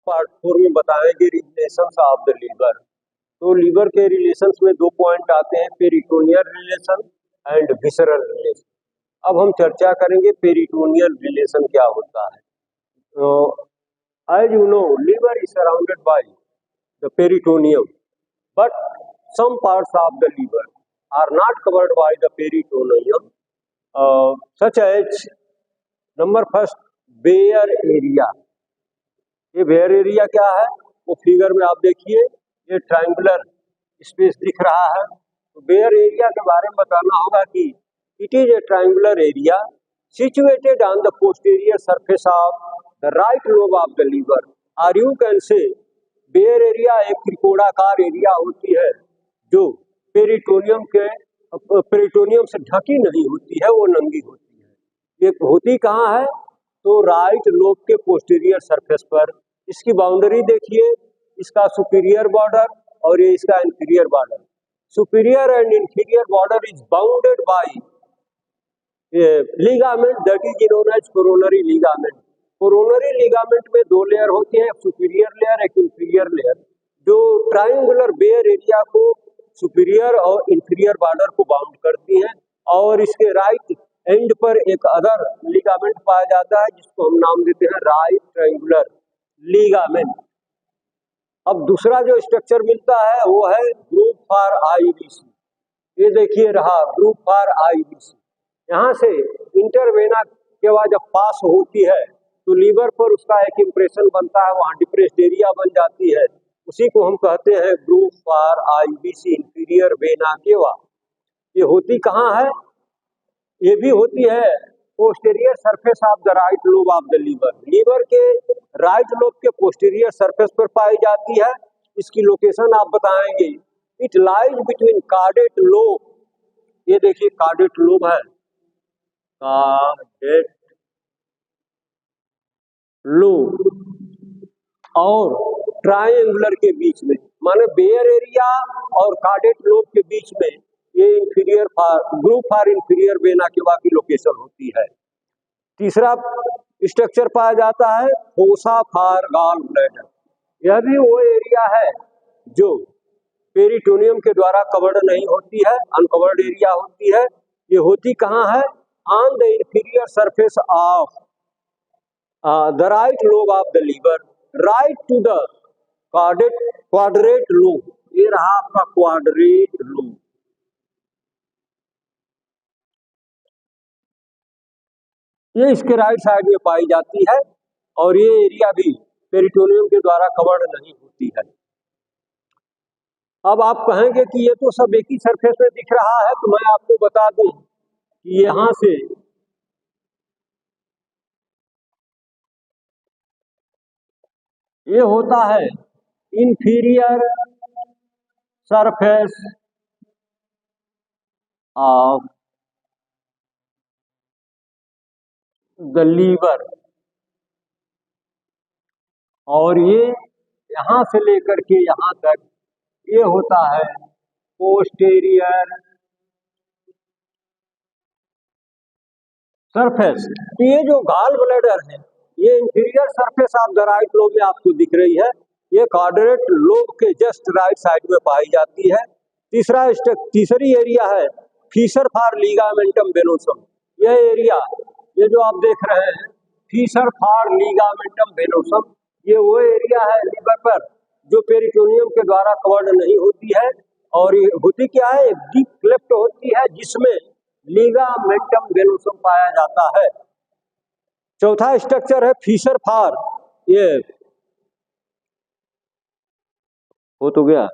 Part 4 में बताएंगे relations of the liver. तो लीवर के रिलेशंस में 2 पॉइंट आते हैं, peritoneal relation and visceral relation. अब हम चर्चा करेंगे पेरिटोनियल रिलेशन क्या होता है। तो as you know, liver is surrounded by the peritoneum, but some parts of the liver are not covered by the peritoneum, such as number first bare area. ये bare area क्या है, वो figure में आप देखिए, ये ट्रायंगुलर स्पेस दिख रहा है। तो बेयर एरिया के बारे में बताना होगा कि it is a triangular area situated on the posterior surface of the right lobe of the liver, और you can say bare area एक त्रिकोणाकार एरिया होती है जो पेरिटोनियम से ढकी नहीं होती है, वो नंगी होती है। ये होती कहाँ है, तो राइट लोब के पोस्टीरियर सरफेस पर। इसकी बाउंड्री देखिए, इसका सुपीरियर बॉर्डर और ये इसका inferior border. Superior and inferior border is bounded by ligament that is known as coronary ligament. Coronary ligament में 2 लेयर होती है, एक सुपीरियर लेयर एक इंफीरियर लेयर, जो ट्रायंगुलर बेयर एरिया को सुपीरियर और इंफीरियर बॉर्डर को बाउंड करती हैं। और इसके राइट एंड पर एक अदर लिगामेंट पाया जाता है जिसको हम नाम देते हैं राइट ट्रायंगुलर लिगामेंट। अब दूसरा जो स्ट्रक्चर मिलता है वो है ग्रूव फॉर आईबीसी। ये देखिए रहा ग्रूव फॉर आईबीसी। यहाँ से इंटरवेना के बाद जब पास होती है तो लीवर पर उसका एक इम्प्रेशन बनता है, वहाँ डिप्रेस्ड एरिया बन जाती है, उसी को हम कहते हैं groove for IVC, inferior vena cava. ये होती कहाँ है, ये भी होती है posterior surface of the right lobe of the liver. Liver के राइट लोब के पोस्टीरियर सरफेस पर पाई जाती है। इसकी लोकेशन आप बताएंगे, it lies between caudate lobe, ये देखिए कार्डेट लोब है, कार्डेट लोब और ट्रायंगुलर के बीच में, माने बेयर एरिया और कार्डेट लोब के बीच में ये inferior groove for inferior vena केवा की लोकेशन होती है। तीसरा स्ट्रक्चर पाया जाता है फोसा फॉर गॉल ब्लैडर। यह भी वो एरिया है जो पेरिटोनियम के द्वारा कवर्ड नहीं होती है, अनकवर्ड एरिया होती है। ये होती कहाँ है, on the inferior surface of the right lobe of the liver, right to the quadrate lobe. ये रहा आपका क्वाड्रेट लोब। ये इसके राइट साइड में पाई जाती है और ये एरिया भी पेरिटोनियम के द्वारा कवर्ड नहीं होती है। अब आप कहेंगे कि ये तो सब एक ही सरफेस में दिख रहा है, तो मैं आपको बता दूं कि यहां से ये होता है inferior surface of the liver, और ये यहां से लेकर के यहां तक ये होता है पोस्टीरियर सरफेस। तो ये जो गॉल ब्लैडर है ये inferior surface of the right lobe में आपको दिख रही है, ये क्वाड्रेट लोब के जस्ट राइट साइड में पाई जाती है। तीसरी एरिया है फीसर फॉर लिगामेंटम वेनोसम। यह एरिया, ये जो आप देख रहे हैं फीसर फॉर लिगामेंटम वेनोसम, ये वो एरिया है लीवर पर जो पेरिटोनियम के द्वारा कवर्ड नहीं होती है। और ये होती क्या है, डीप क्लेफ्ट होती है जिसमें लिगामेंटम वेनोसम पाया जाता है। चौथा स्ट्रक्चर है फीसर फॉर, ये हो तो गया।